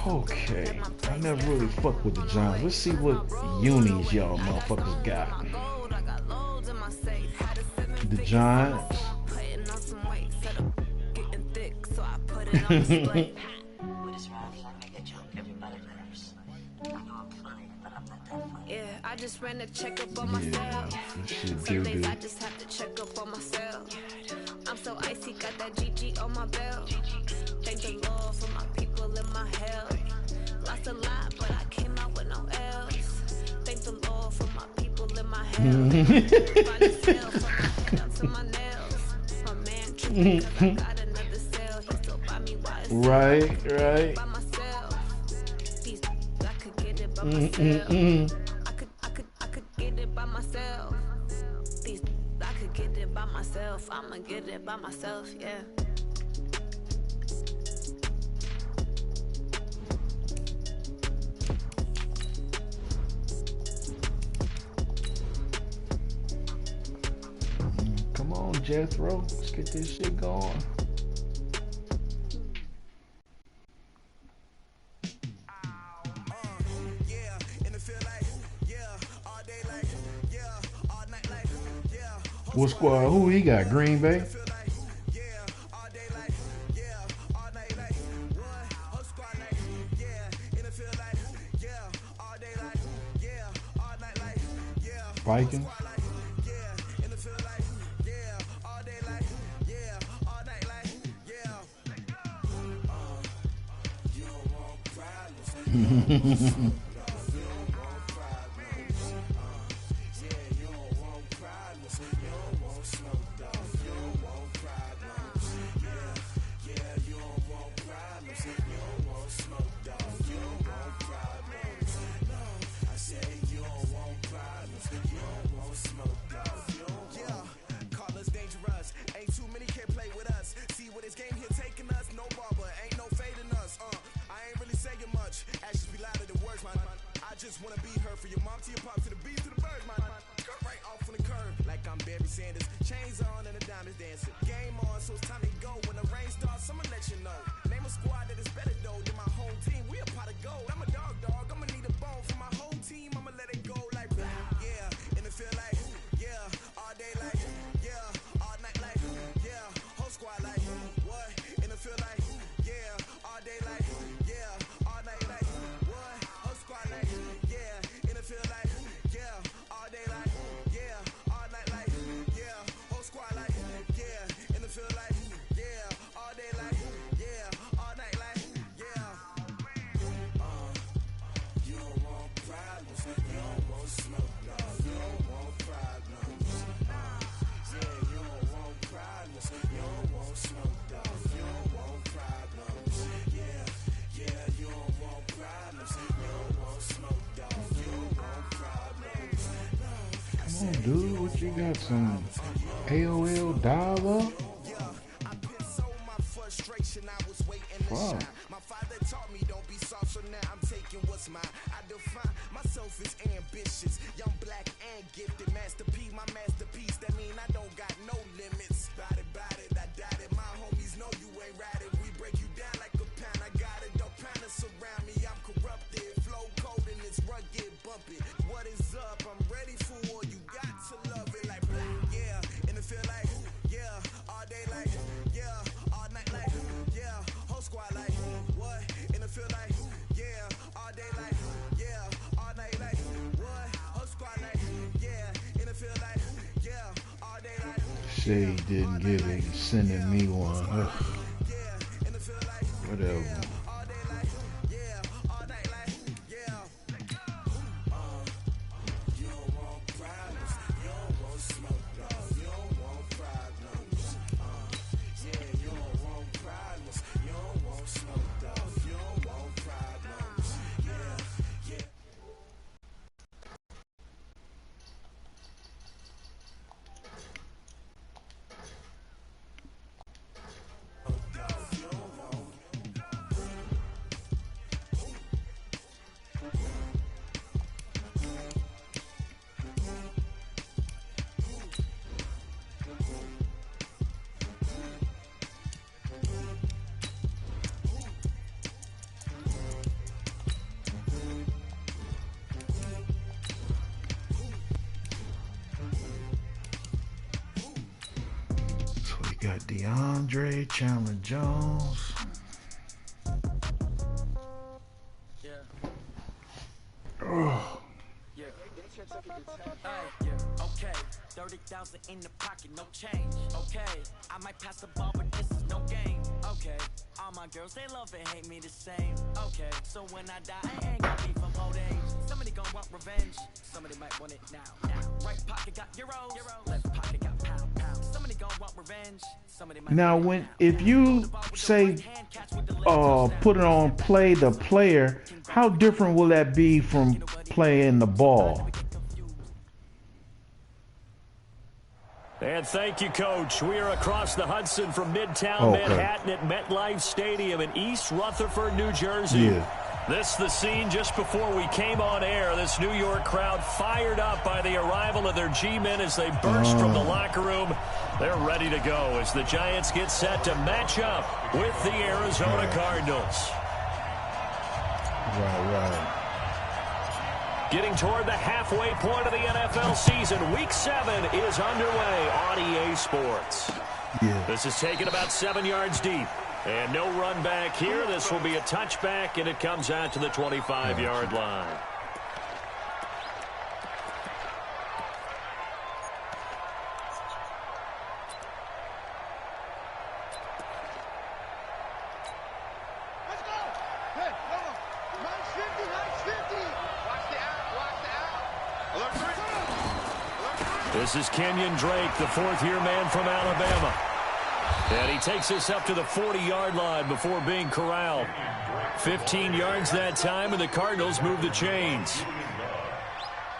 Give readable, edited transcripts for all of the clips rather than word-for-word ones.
Okay, I never really fuck with the Giants. Let's see what unis y'all motherfuckers got. The Giants. Yeah, I just ran a checkup on myself. Some days I just have to check up on myself. I'm so icy, got that GG on my belt. Thank the Lord for my people in my health. Lost a lot, but I came out with no else. Thank the Lord for my people in my health. By the cell, from my head down to my nails. My man tripping 'cause I got another cell. He still buy me while it's Right. by myself. These I could get it by myself. I could get it by myself. These I could get it by myself. I'ma get it by myself, yeah. Come on, Jethro. Let's get this shit going. What squad? Who he got? Green Bay? Vikings? Come on, dude. What you got? Some AOL dial-up? Fuck. My father taught me don't be soft, so now I'm taking what's mine. I define myself as ambitious, young, black, and gifted. Master P, my masterpiece. That mean I don't got no limits. Bout it, I doubt it. My homies know you ain't ratted. We break you down like a pound. I got it, don't pound us around me. I'm corrupted, flow cold and it's rugged, bumpy. What is up? I'm ready for war. You got to love it like yeah, and it feel like yeah, all day like yeah, all night like yeah, whole squad like what? And it feel like yeah, all day like yeah, all night like what? Whole squad like yeah, and it feel like yeah, all day like Shay didn't get it. He's sending me one. Ugh. yeah, and it feel like Whatever. all day like yeah, all night like yeah. You don't want problems, you don't want smoke, dog. You don't want problems. Yeah, you don't want problems, you don't want smoke, dog. You don't want problems. Yeah. got DeAndre, Chandler Jones. Oh. Okay, 30,000 in the pocket, no change. Okay, I might pass the ball, but this is no game. Okay, all my girls, they love and hate me the same. Okay, so when I die, I ain't gonna be from old age. Somebody gonna want revenge, somebody might want it now. Right pocket got euros, left pocket got pound. Somebody gonna want revenge, somebody might. Now, if you say, put it on play the player, how different will that be from playing the ball? And thank you, Coach. We are across the Hudson from Midtown Manhattan at MetLife Stadium in East Rutherford, New Jersey. Yeah. This is the scene just before we came on air. This New York crowd fired up by the arrival of their G-men as they burst from the locker room. They're ready to go as the Giants get set to match up with the Arizona Cardinals. Right. Getting toward the halfway point of the NFL season. Week 7 is underway on EA Sports. Yeah. This is taken about 7 yards deep. And no run back here. This will be a touchback, and it comes out to the 25-yard line. This is Kenyon Drake, the fourth-year man from Alabama. And he takes us up to the 40-yard line before being corralled. 15 yards that time, and the Cardinals move the chains.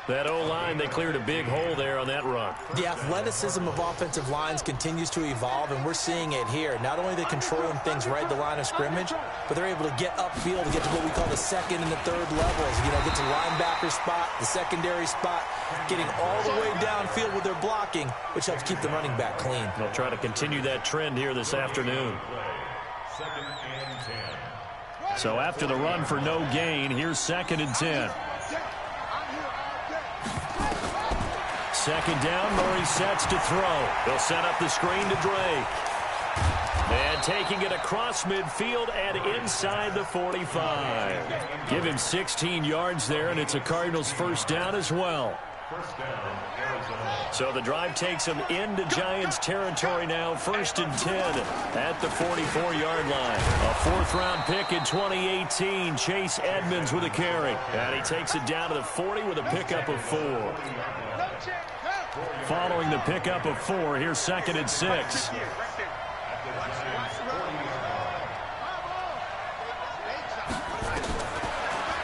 That O-line, they cleared a big hole there on that run. The athleticism of offensive lines continues to evolve, and we're seeing it here. Not only are they controlling things right at the line of scrimmage, but they're able to get upfield to get to what we call the second and the third levels. You know, get to linebacker spot, the secondary spot, getting all the way downfield with their blocking, which helps keep the running back clean. They'll try to continue that trend here this afternoon. So after the run for no gain, here's 2nd and 10. Second down, Murray sets to throw. They'll set up the screen to Drake. And taking it across midfield and inside the 45. Give him 16 yards there, and it's a Cardinals first down as well. So the drive takes them into Giants territory now. 1st and 10 at the 44-yard line. A 4th-round pick in 2018. Chase Edmonds with a carry. And he takes it down to the 40 with a pickup of 4. Following the pickup of 4, here's 2nd and 6.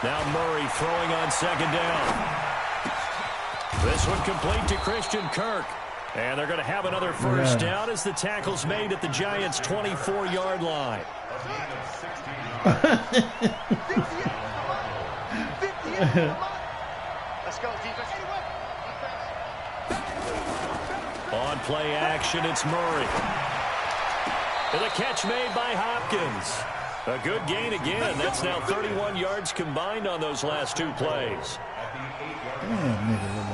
Now Murray throwing on 2nd down. This one complete to Christian Kirk. And they're going to have another first down as the tackle's made at the Giants' 24-yard line. Let's go, defense. On play action, it's Murray. And a catch made by Hopkins. A good gain again. That's now 31 yards combined on those last 2 plays.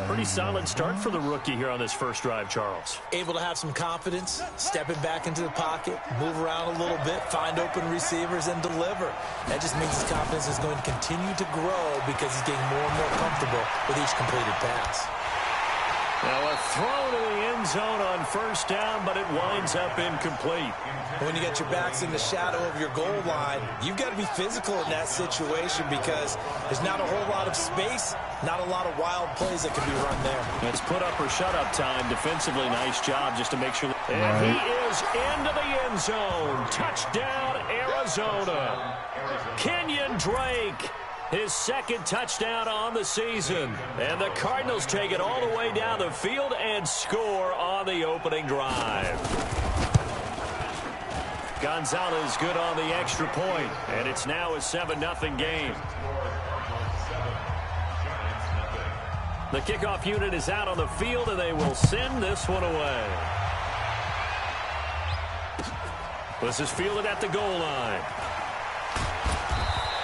Pretty solid start for the rookie here on this first drive, Charles. Able to have some confidence, stepping back into the pocket, move around a little bit, find open receivers, and deliver. That just means his confidence is going to continue to grow because he's getting more and more comfortable with each completed pass. Now a throw to the end zone on first down, but it winds up incomplete. When you get your backs in the shadow of your goal line, you've got to be physical in that situation because there's not a whole lot of space, not a lot of wild plays that can be run there. It's put up or shut up time. Defensively, nice job just to make sure. And he is into the end zone. Touchdown, Arizona. Kenyon Drake. His 2nd touchdown on the season. And the Cardinals take it all the way down the field and score on the opening drive. Gonzalez good on the extra point, and it's now a 7-0 game. The kickoff unit is out on the field, and they will send this one away. This is fielded at the goal line.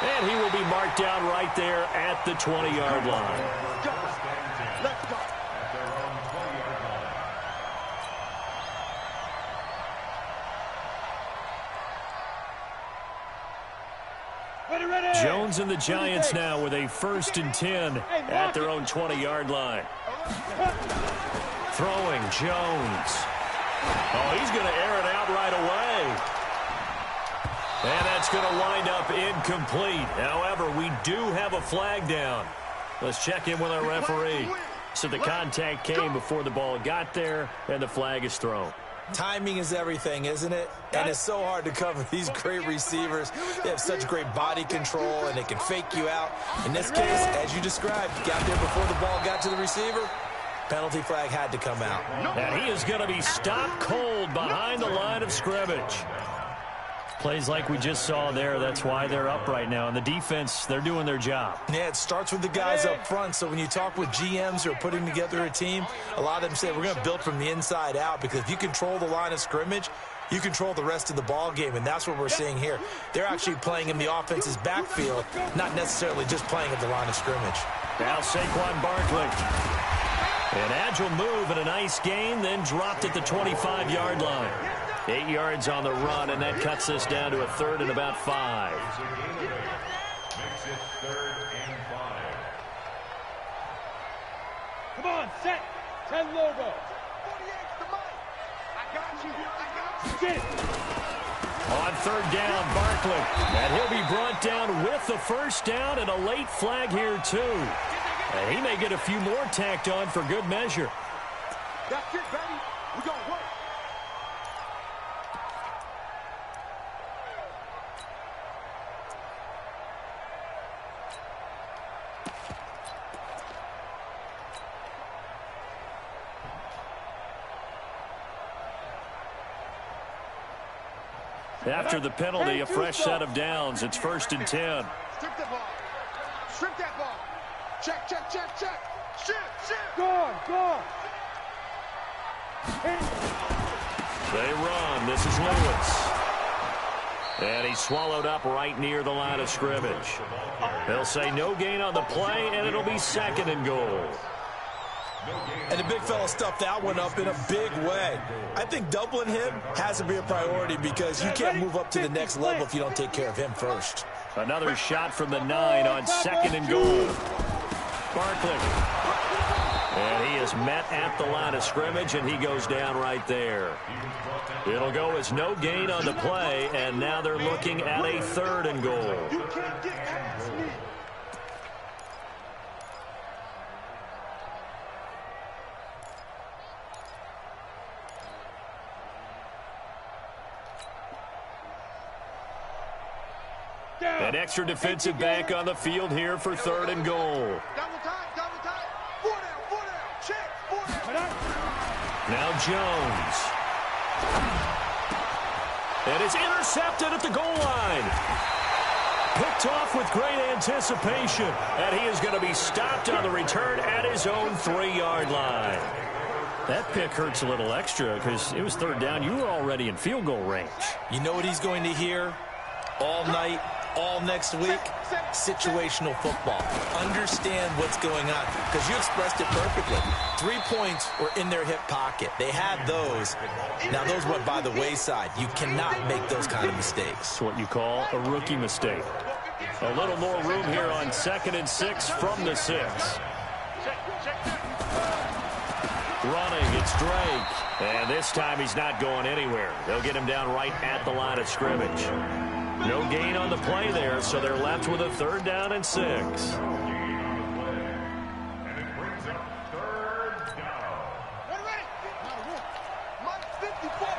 And he will be marked down right there at the 20-yard line. Jones and the Giants now with a 1st and 10 at their own 20-yard line. Throwing, Jones. Oh, he's going to air it out right away. And that's going to wind up incomplete. However, we do have a flag down. Let's check in with our referee. So the contact came before the ball got there, and the flag is thrown. Timing is everything, isn't it? And it's so hard to cover these great receivers. They have such great body control, and they can fake you out. In this case, as you described, got there before the ball got to the receiver. Penalty flag had to come out. And he is going to be stopped cold behind the line of scrimmage. Plays like we just saw there, that's why they're up right now. And the defense, they're doing their job. Yeah, it starts with the guys up front. So when you talk with GMs who are putting together a team, a lot of them say we're going to build from the inside out, because if you control the line of scrimmage, you control the rest of the ball game, and that's what we're seeing here. They're actually playing in the offense's backfield, not necessarily just playing at the line of scrimmage. Now Saquon Barkley. An agile move and a nice gain, then dropped at the 25-yard line. 8 yards on the run, and that cuts this down to a 3rd and about 5. Makes it 3rd and 5. Come on, set. 10 logo. 48's the mic. I got you. Get it. On 3rd down, Barkley. And he'll be brought down with the 1st down, and a late flag here, too. And he may get a few more tacked on for good measure. That's it, baby. We're going to work. After the penalty, a fresh set of downs. It's 1st and 10. Strip that ball. Strip that ball. Check, check, check, check. Shit, shit. Go. They run. This is Lewis. And he's swallowed up right near the line of scrimmage. They'll say no gain on the play, and it'll be 2nd and goal. And the big fella stuffed that one up in a big way. I think doubling him has to be a priority, because you can't move up to the next level if you don't take care of him first. Another shot from the 9 on 2nd and goal. Barkley. And he is met at the line of scrimmage, and he goes down right there. It'll go as no gain on the play, and now they're looking at a 3rd and goal. An extra defensive back on the field here for 3rd and goal. Double time, double time. 4 down, check, 4 down. Now Jones. And it's intercepted at the goal line. Picked off with great anticipation. And he is going to be stopped on the return at his own 3-yard line. That pick hurts a little extra because it was 3rd down. You were already in field goal range. You know what he's going to hear all night, all next week? Situational football. Understand what's going on, because you expressed it perfectly. 3 points were in their hip pocket. They had those. Now, those went by the wayside. You cannot make those kind of mistakes. It's what you call a rookie mistake. A little more room here on 2nd and 6 from the 6. Running, it's Drake. And this time he's not going anywhere. They'll get him down right at the line of scrimmage. No gain on the play there, so they're left with a 3rd down and 6. And it brings up 3rd down. Ready? Mike 54. Oh,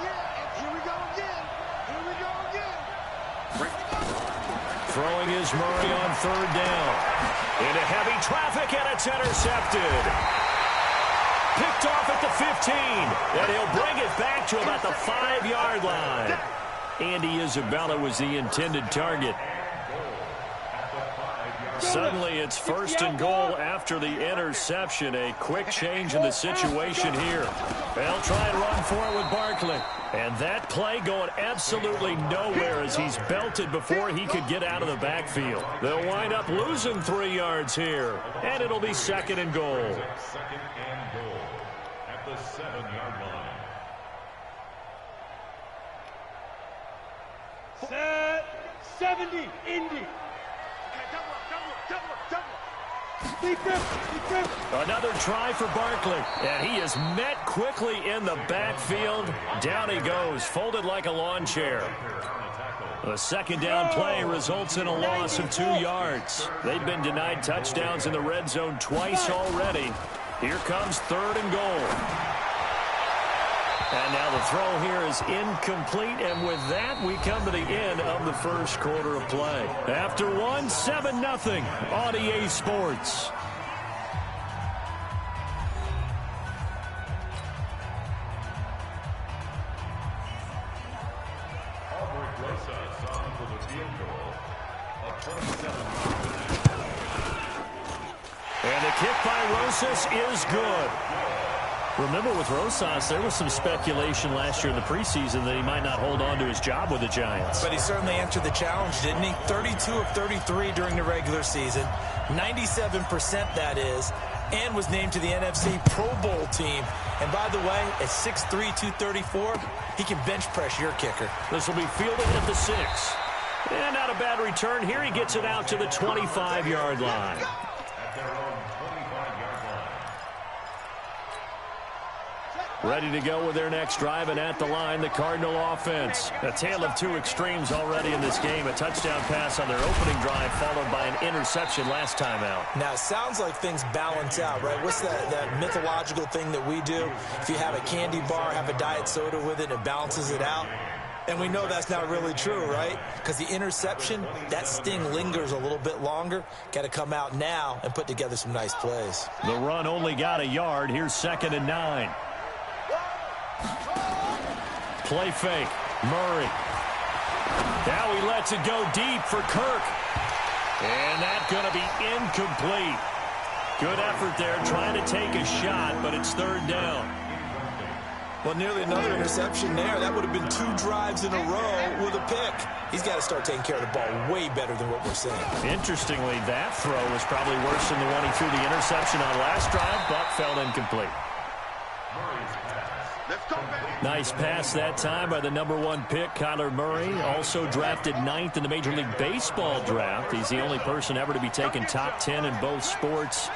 yeah. And here we go again. Throwing is Murray on 3rd down. Into heavy traffic, and it's intercepted. Picked off at the 15, and he'll bring it back to about the 5-yard line. Andy Isabella was the intended target. Suddenly, it's 1st and goal after the interception. A quick change in the situation here. They'll try and run for it with Barkley. And that play going absolutely nowhere as he's belted before he could get out of the backfield. They'll wind up losing 3 yards here, and it'll be 2nd and goal. 2nd and goal at the 7-yard line. Set. 70, Indy. Another try for Barkley, and he is met quickly in the backfield. Down he goes, folded like a lawn chair. The second down play results in a loss of 2 yards. They've been denied touchdowns in the red zone twice already. Here comes 3rd and goal. And now the throw here is incomplete, and with that, we come to the end of the first quarter of play. After one, 7-0 on EA Sports. Albert Rosas on for the field goal of 27. And the kick by Rosas is good. Remember, with Rosas, there was some speculation last year in the preseason that he might not hold on to his job with the Giants. But he certainly answered the challenge, didn't he? 32 of 33 during the regular season, 97% that is, and was named to the NFC Pro Bowl team. And by the way, at 6'3", 234, he can bench press your kicker. This will be fielded at the 6. And not a bad return. Here he gets it out to the 25-yard line. At their own 25-yard line. Ready to go with their next drive, and at the line, the Cardinal offense. A tale of 2 extremes already in this game. A touchdown pass on their opening drive, followed by an interception last time out. Now, it sounds like things balance out, right? What's that mythological thing that we do? If you have a candy bar, have a diet soda with it, it balances it out. And we know that's not really true, right? Because the interception, that sting lingers a little bit longer. Got to come out now and put together some nice plays. The run only got a yard. Here's 2nd and 9. Play fake. Murray. Now he lets it go deep for Kirk. And that's going to be incomplete. Good effort there trying to take a shot, but it's 3rd down. Well, nearly another interception there. That would have been 2 drives in a row with a pick. He's got to start taking care of the ball way better than what we're seeing. Interestingly, that throw was probably worse than the one he threw the interception on last drive, but fell incomplete. Nice pass that time by the #1 pick, Kyler Murray. Also drafted 9th in the Major League Baseball draft. He's the only person ever to be taken top 10 in both sports.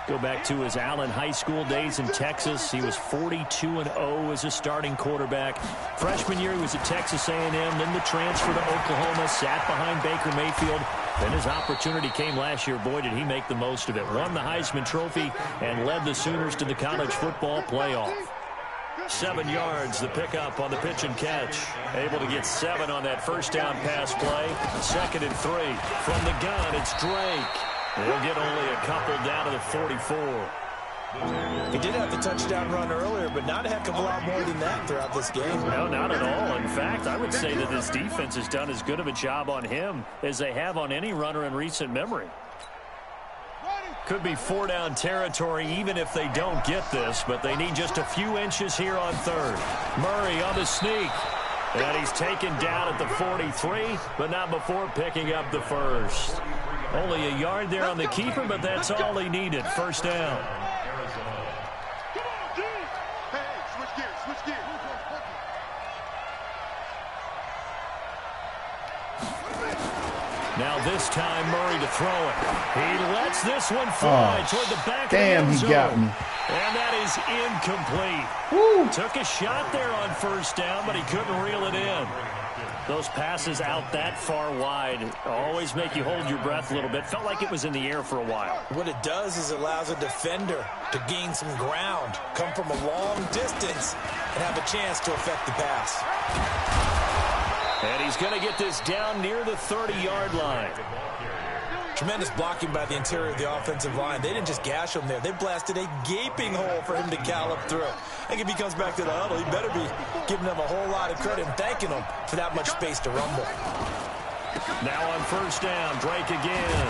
Go back to his Allen High School days in Texas. He was 42-0 as a starting quarterback. Freshman year, he was at Texas A&M. Then the transfer to Oklahoma, sat behind Baker Mayfield. Then his opportunity came last year. Boy, did he make the most of it. Won the Heisman Trophy and led the Sooners to the college football playoff. 7 yards, the pickup on the pitch and catch. Able to get 7 on that first down pass play. 2nd and 3. From the gun, it's Drake. They'll get only a couple down to the 44. He did have the touchdown run earlier, but not a heck of a lot more than that throughout this game. No, not at all. In fact, I would say that this defense has done as good of a job on him as they have on any runner in recent memory. Could be 4-down territory even if they don't get this, but they need just a few inches here on 3rd. Murray on the sneak. And he's taken down at the 43, but not before picking up the first. Only a yard there on the keeper, but that's all he needed. 1st down. Now this time Murray to throw it. He lets this one fly toward the back of the end zone. He got me. And that is incomplete. Woo. Took a shot there on 1st down, but he couldn't reel it in. Those passes out that far wide always make you hold your breath a little bit. Felt like it was in the air for a while. What it does is it allows a defender to gain some ground, come from a long distance, and have a chance to affect the pass. And he's going to get this down near the 30-yard line. Tremendous blocking by the interior of the offensive line. They didn't just gash him there. They blasted a gaping hole for him to gallop through. I think if he comes back to the huddle, he better be giving them a whole lot of credit and thanking them for that much space to rumble. Now on 1st down, Drake again.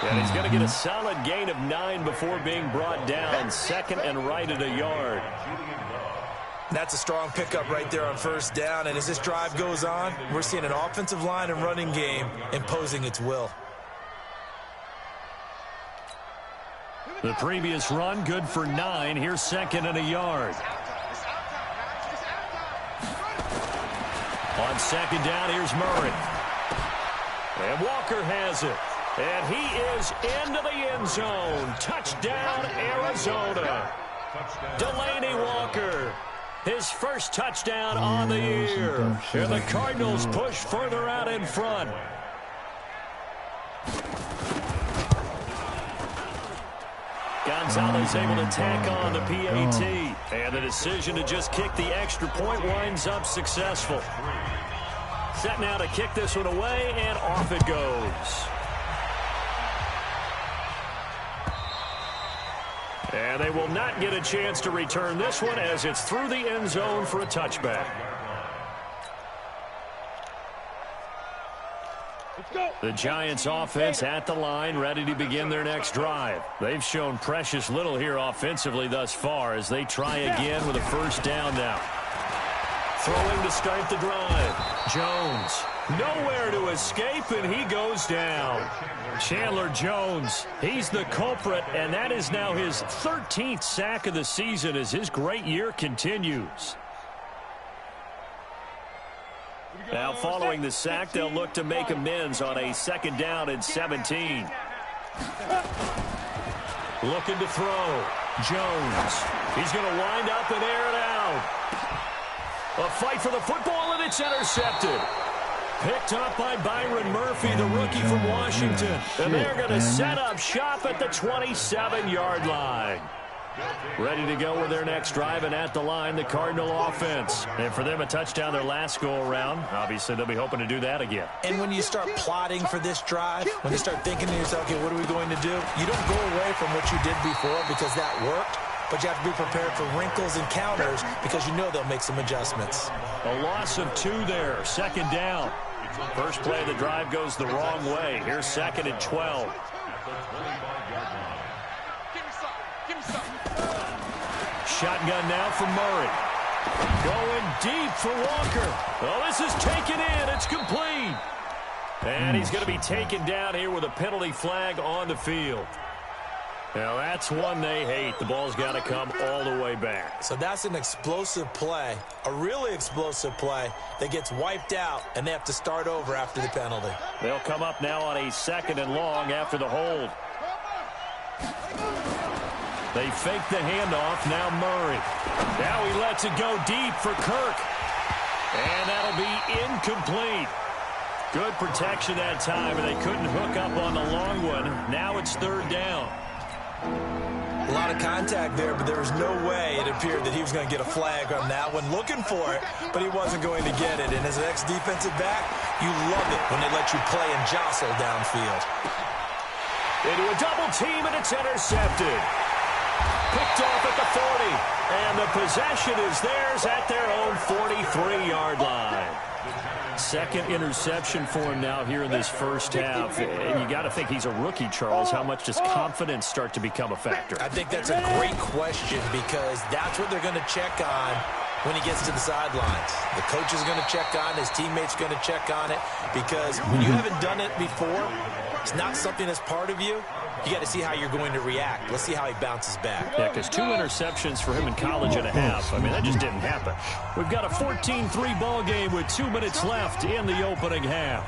And he's going to get a solid gain of 9 before being brought down. 2nd and right at a yard. That's a strong pickup right there on 1st down. And as this drive goes on, we're seeing an offensive line and running game imposing its will. The previous run good for 9. Here's 2nd and a yard. On 2nd down, here's Murray. And Walker has it. And he is into the end zone. Touchdown, Arizona. Delaney Walker, his first touchdown on the year. And the Cardinals push further out in front. Gonzalez able to tack on the PAT. And the decision to just kick the extra point winds up successful. Set now to kick this one away, and off it goes. And they will not get a chance to return this one as it's through the end zone for a touchback. The Giants offense at the line, ready to begin their next drive. They've shown precious little here offensively thus far as they try again with a first down now. Throwing to start the drive. Jones, nowhere to escape, and he goes down. Chandler Jones, he's the culprit, and that is now his 13th sack of the season as his great year continues. Now following the sack, they'll look to make amends on a second down and 17. Looking to throw. Jones, he's going to wind up and air it out. A fight for the football, and it's intercepted. Picked up by Byron Murphy, the rookie from Washington. And they're going to set up shop at the 27-yard line. Ready to go with their next drive, and at the line, the Cardinal offense. And for them, a touchdown their last go-around. Obviously, they'll be hoping to do that again. And when you start plotting for this drive, when you start thinking to yourself, okay, what are we going to do? You don't go away from what you did before because that worked, but you have to be prepared for wrinkles and counters because you know they'll make some adjustments. A loss of 2 there, second down. First play of the drive goes the wrong way. Here's second and 12. Shotgun now for Murray. Going deep for Walker. Oh, this is taken in. It's complete. And he's going to be taken down here with a penalty flag on the field. Now, that's one they hate. The ball's got to come all the way back. So that's an explosive play, a really explosive play that gets wiped out, and they have to start over after the penalty. They'll come up now on a second and long after the hold. They fake the handoff. Now Murray. Now he lets it go deep for Kirk. And that'll be incomplete. Good protection that time, and they couldn't hook up on the long one. Now it's third down. A lot of contact there, but there was no way it appeared that he was going to get a flag on that one. Looking for it, but he wasn't going to get it. And as an ex-defensive back, you love it when they let you play and jostle downfield. Into a double team, and it's intercepted. Picked off at the 40, and the possession is theirs at their own 43-yard line. Second interception for him now here in this first half. And you got to think he's a rookie, Charles. How much does confidence start to become a factor? I think that's a great question because that's what they're going to check on when he gets to the sidelines. The coach is going to check on, his teammates are going to check on it because when you haven't done it before, it's not something that's part of you. You got to see how you're going to react. Let's see how he bounces back. Yeah, because 2 interceptions for him in college and a half. I mean, that just didn't happen. We've got a 14-3 ball game with 2 minutes left in the opening half.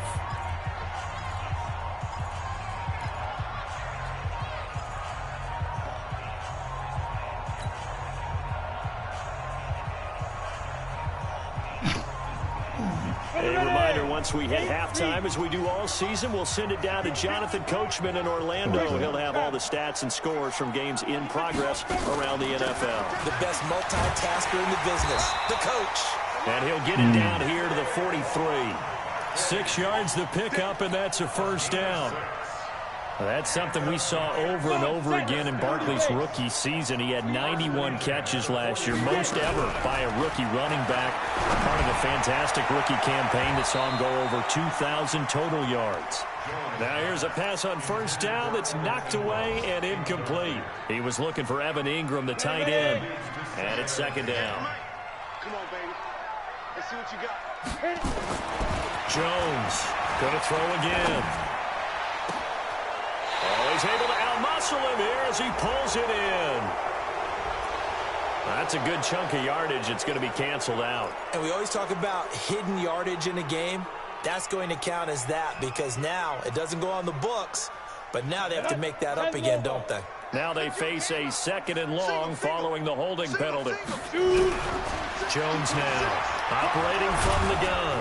A reminder, once we hit halftime, as we do all season, we'll send it down to Jonathan Coachman in Orlando. He'll have all the stats and scores from games in progress around the NFL. The best multitasker in the business, the coach. And he'll get it down here to the 43. 6 yards to pick up, and that's a first down. That's something we saw over and over again in Barkley's rookie season. He had 91 catches last year, most ever by a rookie running back. Part of a fantastic rookie campaign that saw him go over 2,000 total yards. Now here's a pass on first down that's knocked away and incomplete. He was looking for Evan Ingram, the tight end. And it's second down. Come on, baby. Let's see what you got. Jones going to throw again. Oh, he's able to outmuscle him here as he pulls it in. That's a good chunk of yardage. It's going to be canceled out. And we always talk about hidden yardage in a game. that's going to count as that because now it doesn't go on the books, but now they have to make that up again, don't they? Now they face a 2nd and long following the holding penalty. Jones now operating from the gun.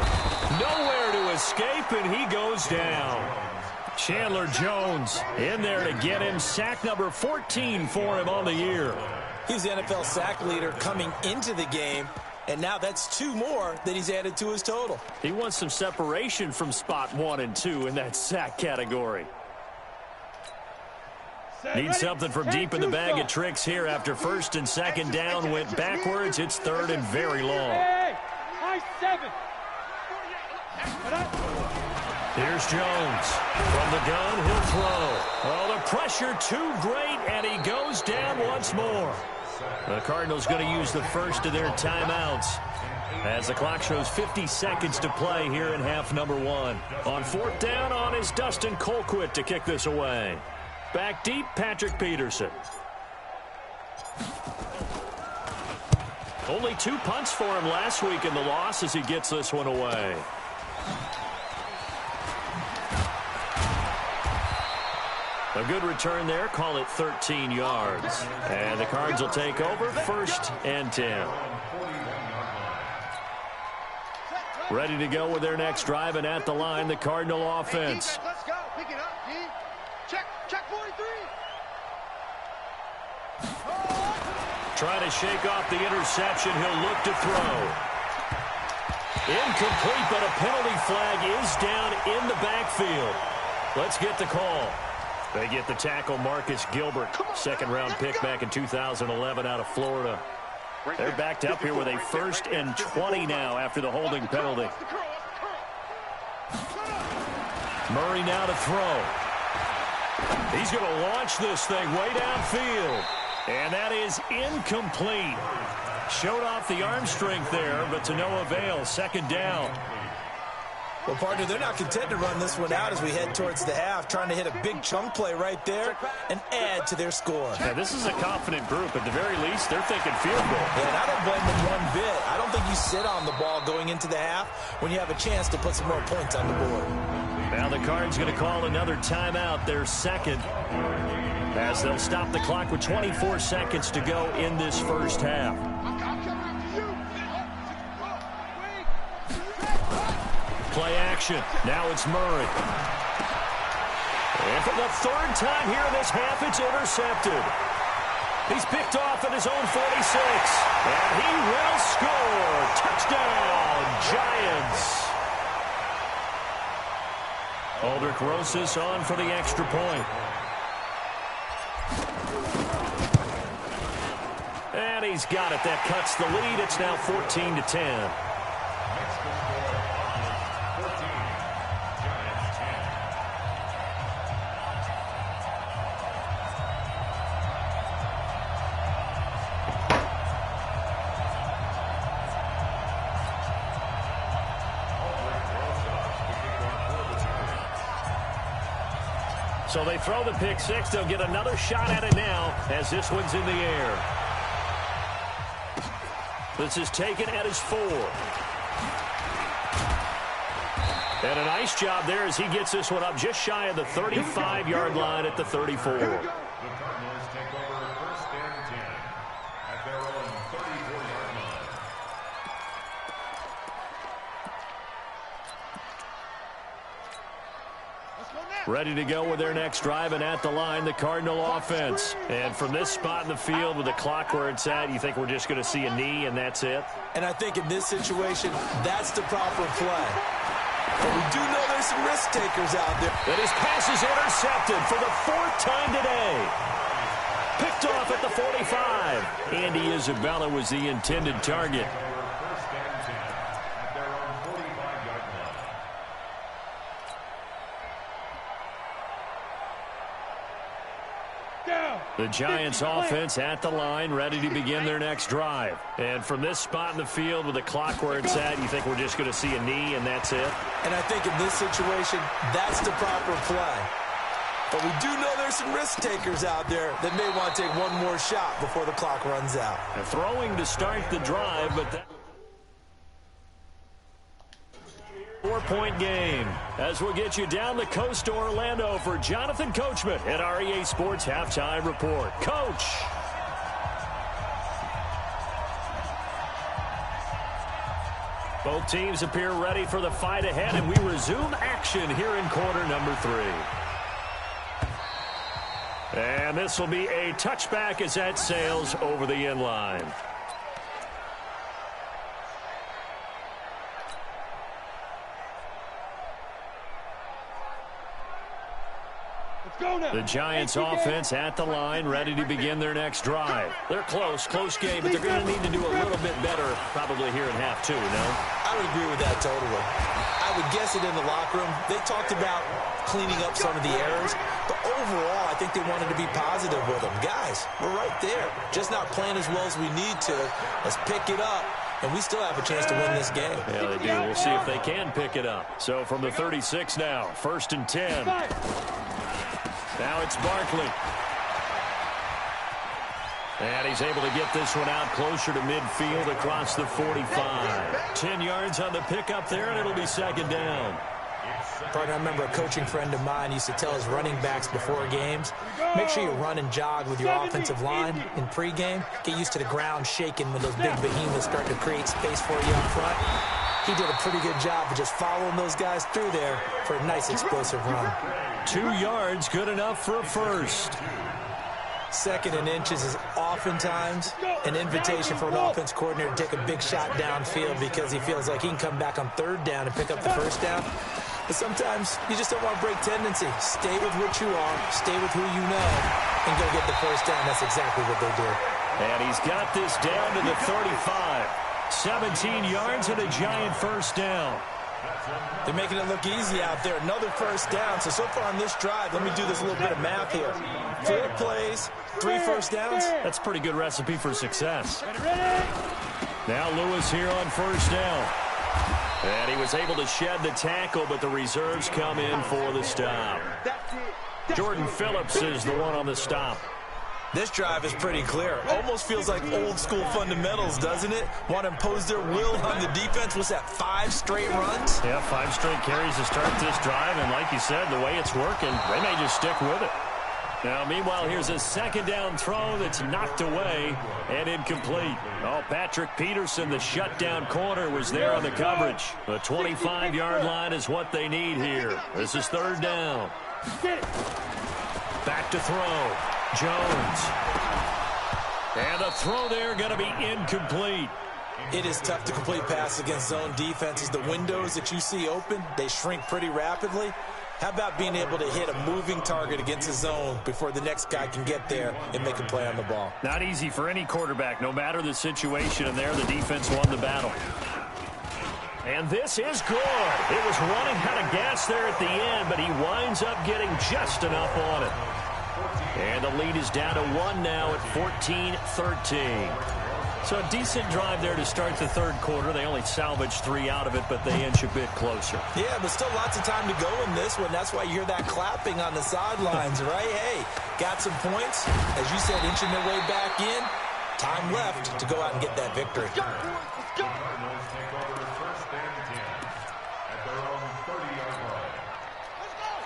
Nowhere to escape, and he goes down. Chandler Jones in there to get him. Sack number 14 for him on the year. He's the NFL sack leader coming into the game, and now that's 2 more that he's added to his total. He wants some separation from spot 1 and 2 in that sack category. Needs something from deep in the bag of tricks here after 1st and 2nd down went backwards. It's 3rd and very long. Here's Jones. From the gun, he'll throw. Oh, the pressure too great, and he goes down once more. The Cardinals going to use the first of their timeouts as the clock shows 50 seconds to play here in half number 1. On 4th down on is Dustin Colquitt to kick this away. Back deep, Patrick Peterson. Only 2 punts for him last week in the loss as he gets this one away. A good return there. Call it 13 yards. And the Cards will take over 1st and 10. Ready to go with their next drive, and at the line, the Cardinal offense. Let's go. Pick it up, D. Check 43. Trying to shake off the interception. He'll look to throw. Incomplete, but a penalty flag is down in the backfield. Let's get the call. They get the tackle, Marcus Gilbert, 2nd-round pick back in 2011 out of Florida. They're backed up here with a 1st and 20 now after the holding penalty. Murray now to throw. He's going to launch this thing way downfield. And that is incomplete. Showed off the arm strength there, but to no avail. 2nd down. Well, partner, they're not content to run this one out as we head towards the half, trying to hit a big chunk play right there and add to their score. Yeah, this is a confident group. At the very least, they're thinking field goal. Yeah, and I don't blame them one bit. I don't think you sit on the ball going into the half when you have a chance to put some more points on the board. Now the Cards going to call another timeout, their 2nd, as they'll stop the clock with 24 seconds to go in this first half. Play action. Now it's Murray. And for the 3rd time here in this half, it's intercepted. He's picked off at his own 46. And he will score. Touchdown, Giants. Aldrich Rosas on for the extra point. And he's got it. That cuts the lead. It's now 14-10. So they throw the pick 6. They'll get another shot at it now as this one's in the air. This is taken at his 4. And a nice job there as he gets this one up just shy of the 35-yard line at the 34. The Cardinals take over 1st and 10 at their own 34-yard line. Ready to go with their next drive, and at the line, the Cardinal offense. And from this spot in the field with the clock where it's at, you think we're just going to see a knee and that's it? And I think in this situation, that's the proper play. But we do know there's some risk takers out there. And his pass is intercepted for the 4th time today. Picked off at the 45. Andy Isabella was the intended target. The Giants offense at the line, ready to begin their next drive. And from this spot in the field with the clock where it's at, you think we're just going to see a knee and that's it? And I think in this situation, that's the proper play. But we do know there's some risk takers out there that may want to take one more shot before the clock runs out. And throwing to start the drive, but that... 4-point game as we'll get you down the coast to Orlando for Jonathan Coachman at REA Sports Halftime Report. Coach. Both teams appear ready for the fight ahead, and we resume action here in quarter number 3. And this will be a touchback as that sails over the end line. The Giants offense at the line, ready to begin their next drive. They're close game, but they're going to need to do a little bit better probably here in half 2, no? I would agree with that totally. I would guess it in the locker room. They talked about cleaning up some of the errors, but overall, I think they wanted to be positive with them. Guys, we're right there. Just not playing as well as we need to. Let's pick it up. And we still have a chance to win this game. Yeah, they do. We'll see if they can pick it up. So from the 36 now, 1st and 10. Now it's Barkley. And he's able to get this one out closer to midfield across the 45. 10 yards on the pickup there, and it'll be 2nd down. Partner, I remember a coaching friend of mine used to tell his running backs before games, make sure you run and jog with your offensive line in pregame. Get used to the ground shaking when those big behemoths start to create space for you up front. He did a pretty good job of just following those guys through there for a nice explosive run. 2 yards, good enough for a first. 2nd and inches is oftentimes an invitation for an offense coordinator to take a big shot downfield because he feels like he can come back on 3rd down and pick up the 1st down. But sometimes you just don't want to break tendency. Stay with what you are, stay with who you know, and go get the 1st down. That's exactly what they did. And he's got this down to the 35. 17 yards and a Giant 1st down. They're making it look easy out there. Another 1st down. So far on this drive, let me do this little bit of math here. 4 plays, 3 1st downs. That's a pretty good recipe for success. Now Lewis here on 1st down. And he was able to shed the tackle, but the reserves come in for the stop. Jordan Phillips is the one on the stop. This drive is pretty clear. Almost feels like old school fundamentals, doesn't it? Want to impose their will on the defense. What's that, 5 straight runs? Yeah, 5 straight carries to start this drive. And like you said, the way it's working, they may just stick with it. Now, meanwhile, here's a 2nd down throw that's knocked away and incomplete. Oh, Patrick Peterson, the shutdown corner, was there on the coverage. The 25-yard line is what they need here. This is 3rd down. Back to throw. Jones. And the throw there going to be incomplete. It is tough to complete passes against zone defenses. The windows that you see open, they shrink pretty rapidly. How about being able to hit a moving target against a zone before the next guy can get there and make a play on the ball? Not easy for any quarterback, no matter the situation, and there the defense won the battle. And this is good. It was running out of gas there at the end, but he winds up getting just enough on it. And the lead is down to 1 now at 14-13. So a decent drive there to start the 3rd quarter. They only salvaged 3 out of it, but they inch a bit closer. Yeah, but still lots of time to go in this one. That's why you hear that clapping on the sidelines, right? Hey, got some points. As you said, inching their way back in. Time left to go out and get that victory.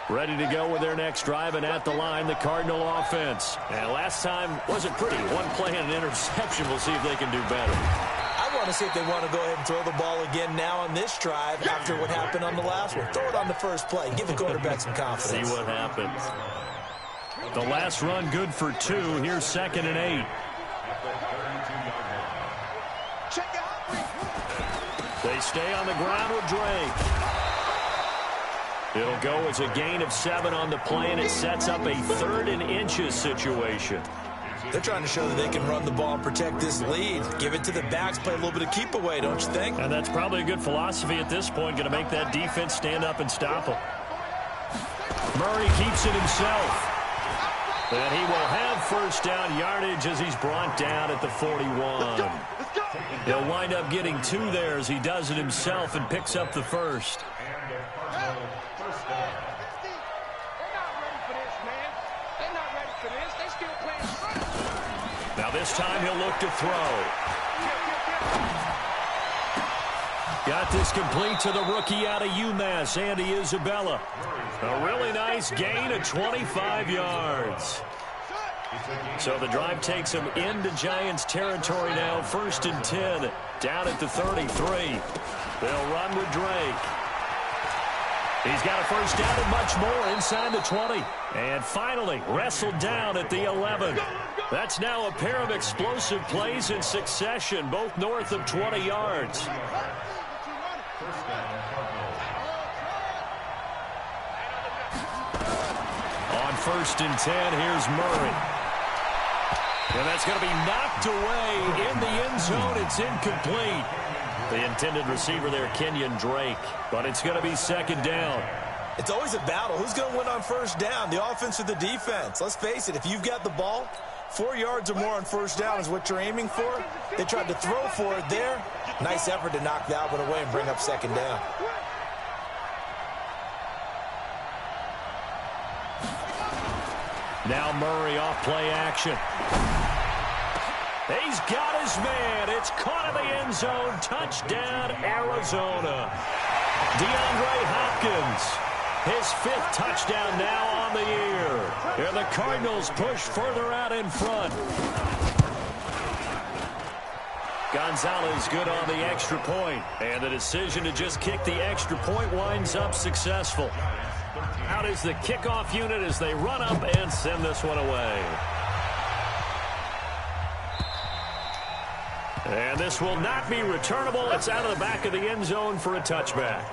Ready to go with their next drive, and at the line, the Cardinal offense. And last time wasn't pretty. 1 play and an interception. We'll see if they can do better. I want to see if they want to go ahead and throw the ball again now on this drive after what happened on the last one. Throw it on the first play. Give the quarterback some confidence. See what happens. The last run good for 2. Here's 2nd and 8. They stay on the ground with Drake. It'll go as a gain of 7 on the play, and it sets up a 3rd and inches situation. They're trying to show that they can run the ball and protect this lead. Give it to the backs, play a little bit of keep away, don't you think? And that's probably a good philosophy at this point, going to make that defense stand up and stop them. Murray keeps it himself. And he will have 1st down yardage as he's brought down at the 41. He'll wind up getting 2 there as he does it himself and picks up the 1st. Now this time he'll look to throw. Got this complete to the rookie out of UMass, Andy Isabella. A really nice gain of 25 yards. So the drive takes him into Giants territory now. 1st and 10, down at the 33. They'll run with Drake. He's got a first down and much more inside the 20. And finally wrestled down at the 11. That's now a pair of explosive plays in succession, both north of 20 yards. On 1st and 10, here's Murray. And that's going to be knocked away in the end zone. It's incomplete. The intended receiver there, Kenyon Drake. But it's going to be 2nd down. It's always a battle. Who's going to win on 1st down, the offense or the defense? Let's face it, if you've got the ball, 4 yards or more on 1st down is what you're aiming for. They tried to throw for it there. Nice effort to knock that one away and bring up 2nd down. Now Murray off play action. He's got his man. It's caught in the end zone. Touchdown, Arizona. DeAndre Hopkins, his 5th touchdown now on the year. And the Cardinals push further out in front. Gonzalez good on the extra point. And the decision to just kick the extra point winds up successful. Out is the kickoff unit as they run up and send this one away. And this will not be returnable. It's out of the back of the end zone for a touchback.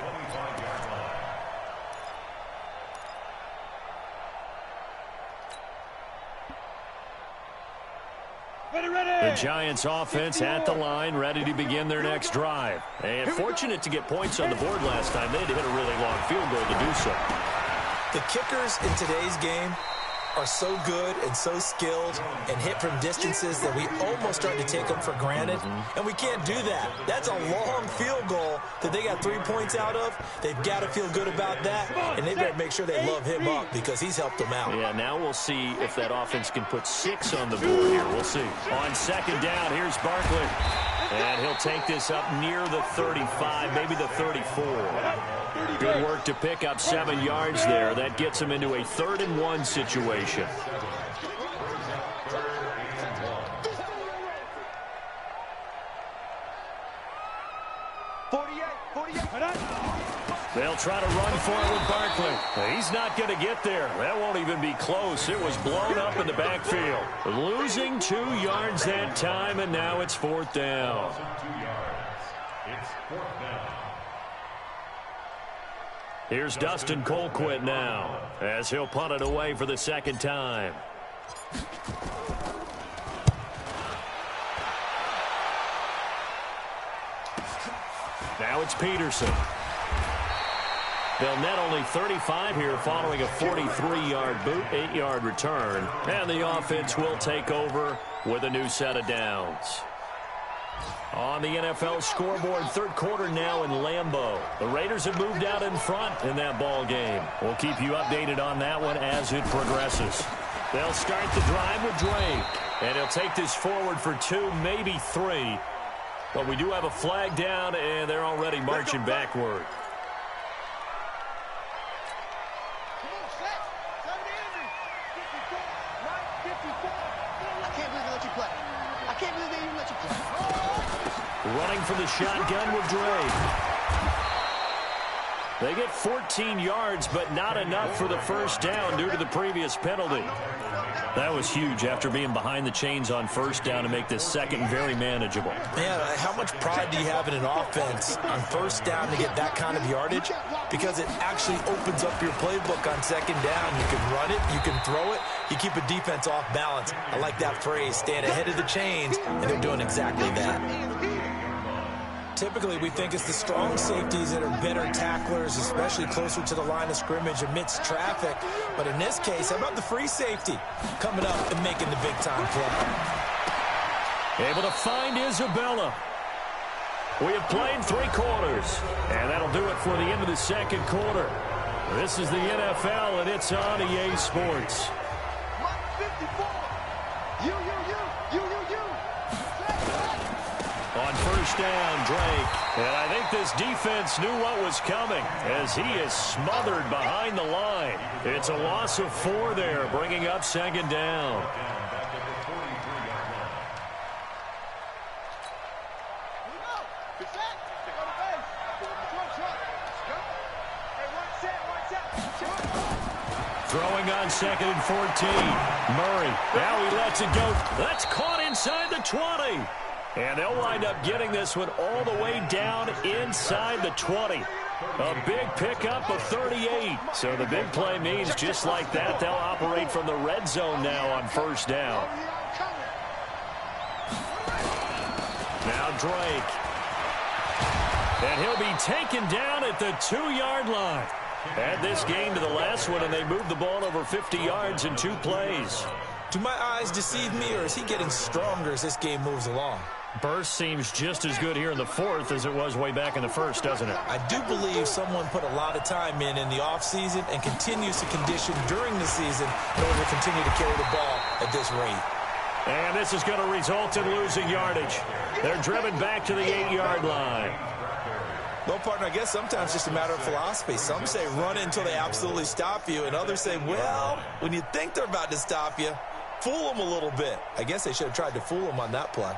The Giants offense at the line, ready to begin their next drive. And fortunate to get points on the board last time. They had to hit a really long field goal to do so. The kickers in today's game are so good and so skilled and hit from distances that we almost start to take them for granted. And we can't do that. That's a long field goal that they got 3 points out of. They've got to feel good about that, and they better make sure they love him up because he's helped them out. Yeah, now we'll see if that offense can put 6 on the board here. We'll see. On 2nd down, here's Barkley. And he'll take this up near the 35, maybe the 34. Good work to pick up 7 yards there. That gets him into a 3rd and 1 situation. They'll try to run for it with Barkley. He's not going to get there. That won't even be close. It was blown up in the backfield. Losing 2 yards that time, and now it's 4th down. It's 4th down. Here's Dustin Colquitt now as he'll punt it away for the 2nd time. Now it's Peterson. They'll net only 35 here following a 43-yard boot, 8-yard return. And the offense will take over with a new set of downs. On the NFL scoreboard, 3rd quarter now in Lambeau. The Raiders have moved out in front in that ball game. We'll keep you updated on that one as it progresses. They'll start the drive with Drake. And he'll take this forward for 2, maybe 3. But we do have a flag down, and they're already marching backward. Running from the shotgun with Drake. They get 14 yards, but not enough for the 1st down due to the previous penalty. That was huge after being behind the chains on 1st down to make this 2nd very manageable. Man, how much pride do you have in an offense on 1st down to get that kind of yardage? Because it actually opens up your playbook on 2nd down. You can run it, you can throw it, you keep a defense off balance. I like that phrase, stand ahead of the chains, and they're doing exactly that. Typically, we think it's the strong safeties that are better tacklers, especially closer to the line of scrimmage amidst traffic. But in this case, how about the free safety coming up and making the big-time play? Able to find Isabella. We have played 3 quarters, and that'll do it for the end of the 2nd quarter. This is the NFL, and it's on EA Sports. On 1st first down, Drake. And I think this defense knew what was coming as he is smothered behind the line. It's a loss of 4 there, bringing up second down. Throwing on second and 14. Murray, now he lets it go. That's caught inside the 20. And they'll wind up getting this one all the way down inside the 20. A big pickup of 38. So the big play means just like that, they'll operate from the red zone now on first down. Now Drake. And he'll be taken down at the 2-yard line. Add this game to the last one, and they moved the ball over 50 yards in 2 plays. Do my eyes deceive me, or is he getting stronger as this game moves along? Burst seems just as good here in the 4th as it was way back in the 1st, doesn't it? I do believe someone put a lot of time in the offseason and continues to condition during the season in order to continue to carry the ball at this rate. And this is going to result in losing yardage. They're driven back to the 8-yard line. Well, partner, I guess sometimes it's just a matter of philosophy. Some say run until they absolutely stop you, and others say, well, when you think they're about to stop you, fool them a little bit. I guess they should have tried to fool them on that play.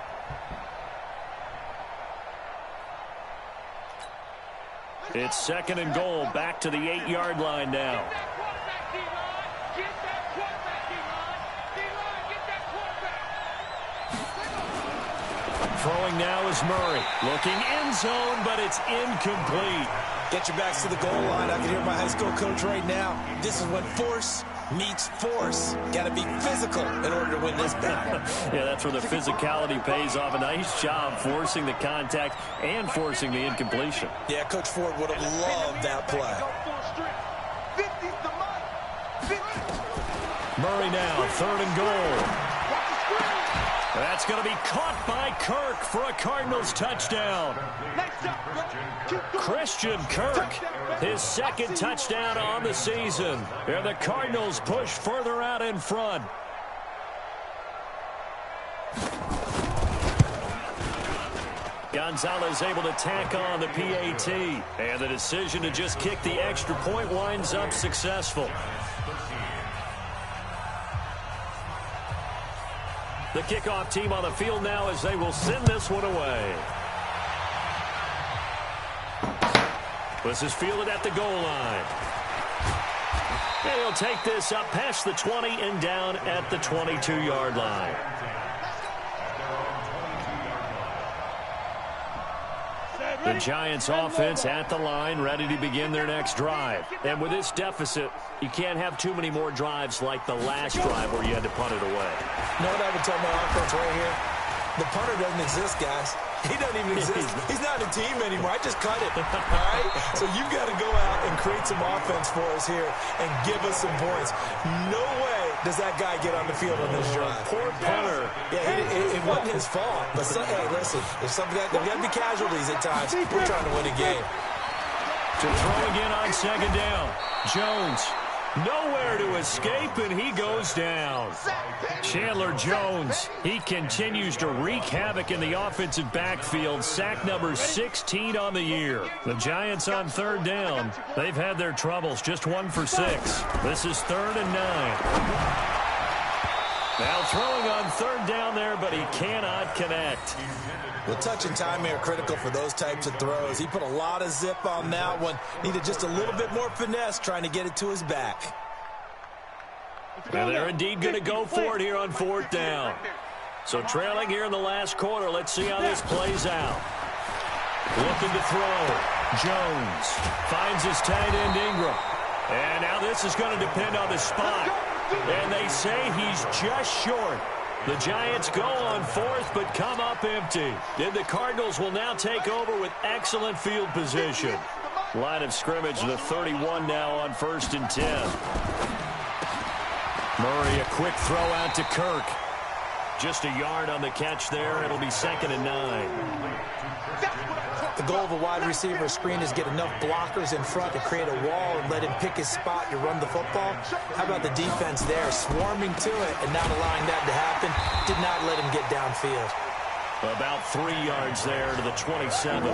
It's second and goal, back to the 8-yard line now. Throwing now is Murray. Looking end zone, but it's incomplete. Get your backs to the goal line. I can hear my high school coach right now. This is when force meets force. Got to be physical in order to win this battle. Yeah, that's where the physicality pays off. A nice job forcing the contact and forcing the incompletion. Yeah, Coach Ford would have loved that play. Murray now, third and goal. That's going to be caught by Kirk for a Cardinals touchdown. Christian Kirk, his second touchdown on the season. And the Cardinals push further out in front. Gonzalez able to tack on the PAT. And the decision to just kick the extra point winds up successful. The kickoff team on the field now as they will send this one away. This is fielded at the goal line. And he'll take this up past the 20 and down at the 22-yard line. The Giants offense at the line, ready to begin their next drive. And with this deficit, you can't have too many more drives like the last drive where you had to punt it away. You know what I would tell my offense right here? The punter doesn't exist, guys. He doesn't even exist. He's not a team anymore. I just cut it. All right? So you've got to go out and create some offense for us here and give us some points. No way does that guy get on the field on this drive. Poor punter. Yeah, it wasn't his fault. But, hey, listen, there's got to be casualties at times. We're trying to win a game. To throw again on second down. Jones. Nowhere to escape, and he goes down. Chandler Jones, he continues to wreak havoc in the offensive backfield. Sack number 16 on the year. The Giants on third down. They've had their troubles, just 1 for 6. This is 3rd and 9. Now throwing on third down there, but he cannot connect. Well, touch and timing are critical for those types of throws. He put a lot of zip on that one. Needed just a little bit more finesse trying to get it to his back. And they're indeed going to go for it here on 4th down. So trailing here in the last quarter. Let's see how this plays out. Looking to throw. Jones finds his tight end Ingram. And now this is going to depend on the spot. And they say he's just short. The Giants go on 4th, but come up empty. Then the Cardinals will now take over with excellent field position. Line of scrimmage to the 31 now on 1st and 10. Murray, a quick throw out to Kirk. Just a yard on the catch there. It'll be 2nd and 9. The goal of a wide receiver screen is get enough blockers in front to create a wall and let him pick his spot to run the football. How about the defense there, swarming to it and not allowing that to happen? Did not let him get downfield. About 3 yards there to the 27.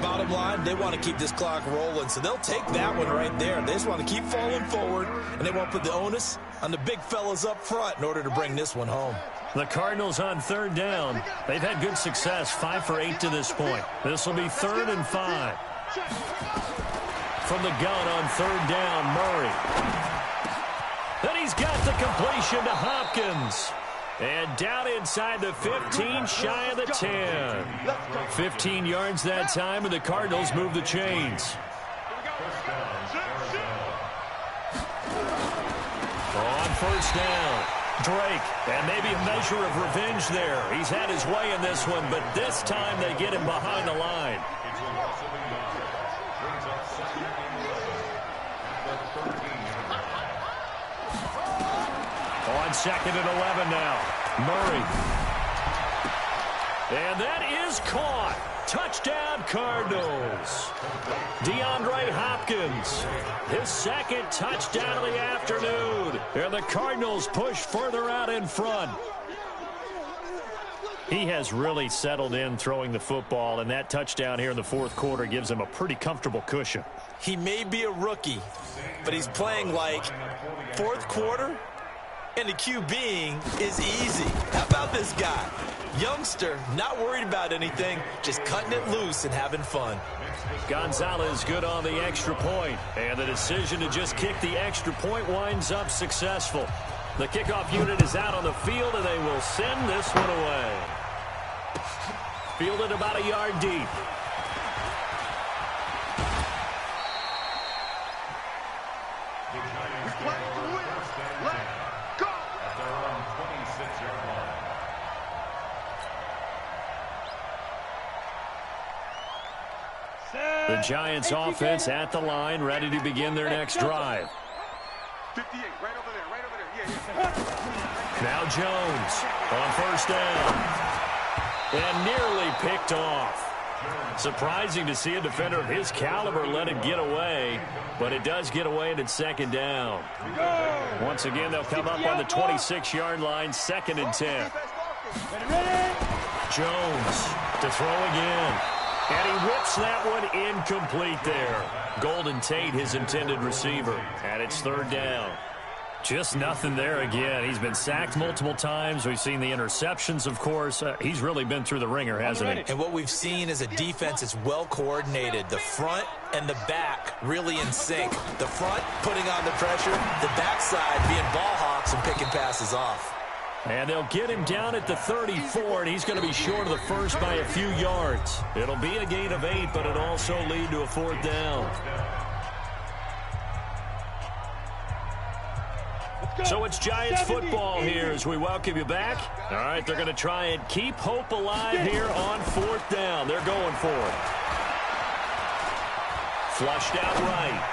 Bottom line, they want to keep this clock rolling, so they'll take that one right there. They just want to keep falling forward, and they want to put the onus on the big fellas up front in order to bring this one home. The Cardinals on 3rd down. They've had good success, 5 for 8 to this point. This will be 3rd and 5. From the gun on 3rd down, Murray. Then he's got the completion to Hopkins. And down inside the 15, shy of the 10. 15 yards that time, and the Cardinals move the chains. On 1st down, Drake, and maybe a measure of revenge there. He's had his way in this one, but this time they get him behind the line. On 2nd and 11 now, Murray. And that is caught. Touchdown, Cardinals. DeAndre Hopkins, his 2nd touchdown of the afternoon. And the Cardinals push further out in front. He has really settled in throwing the football, and that touchdown here in the 4th quarter gives him a pretty comfortable cushion. He may be a rookie, but he's playing like 4th quarter, and the QBing is easy. How about this guy? Youngster, not worried about anything, just cutting it loose and having fun. Gonzalez good on the extra point, and the decision to just kick the extra point winds up successful. The kickoff unit is out on the field, and they will send this one away. Fielded about a yard deep. The Giants offense at the line, ready to begin their next drive. 58, right over there, yeah. Now Jones on 1st down. And nearly picked off. Surprising to see a defender of his caliber let it get away, but it does get away and it's 2nd down. Once again, they'll come up on the 26-yard line, 2nd and 10. Jones to throw again. And he whips that one incomplete there. Golden Tate, his intended receiver. And it's 3rd down. Just nothing there again. He's been sacked multiple times. We've seen the interceptions, of course. He's really been through the ringer, hasn't he? And what we've seen is a defense that's well coordinated. The front and the back really in sync. The front putting on the pressure. The backside being ball hawks and picking passes off. And they'll get him down at the 34, and he's going to be short of the first by a few yards. It'll be a gain of 8, but it'll also lead to a 4th down. So it's Giants football here as we welcome you back. All right, they're going to try and keep hope alive here on 4th down. They're going for it. Flushed out right.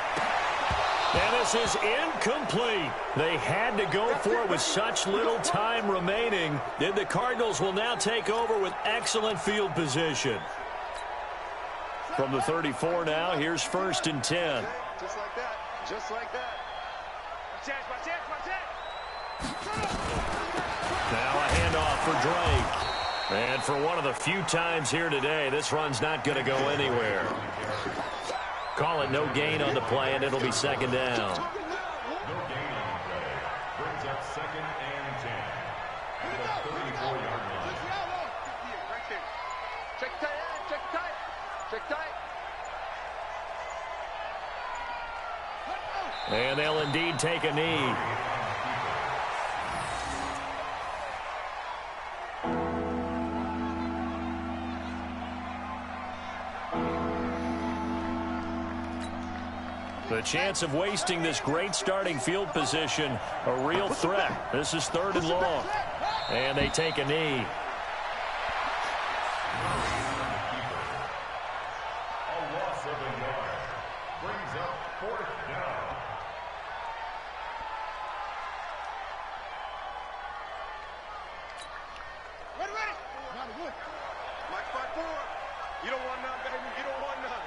And this is incomplete. They had to go for it with such little time remaining. Then the Cardinals will now take over with excellent field position. From the 34 now, here's 1st and 10. Just like that. Just like that. Watch it. Now a handoff for Drake. And for one of the few times here today, this run's not going to go anywhere. Call it no gain on the play, and it'll be 2nd down. No gain on the play. Brings up 2nd and 10. At the 34-yard line. Right there. Check tight. Check tight. Check tight. And they'll indeed take a knee. The chance of wasting this great starting field position, a real threat. This is 3rd and long. And they take a knee. A loss of a yard. Brings up 4th down. Ready. Mike 5-4. You don't want none, baby. You don't want none.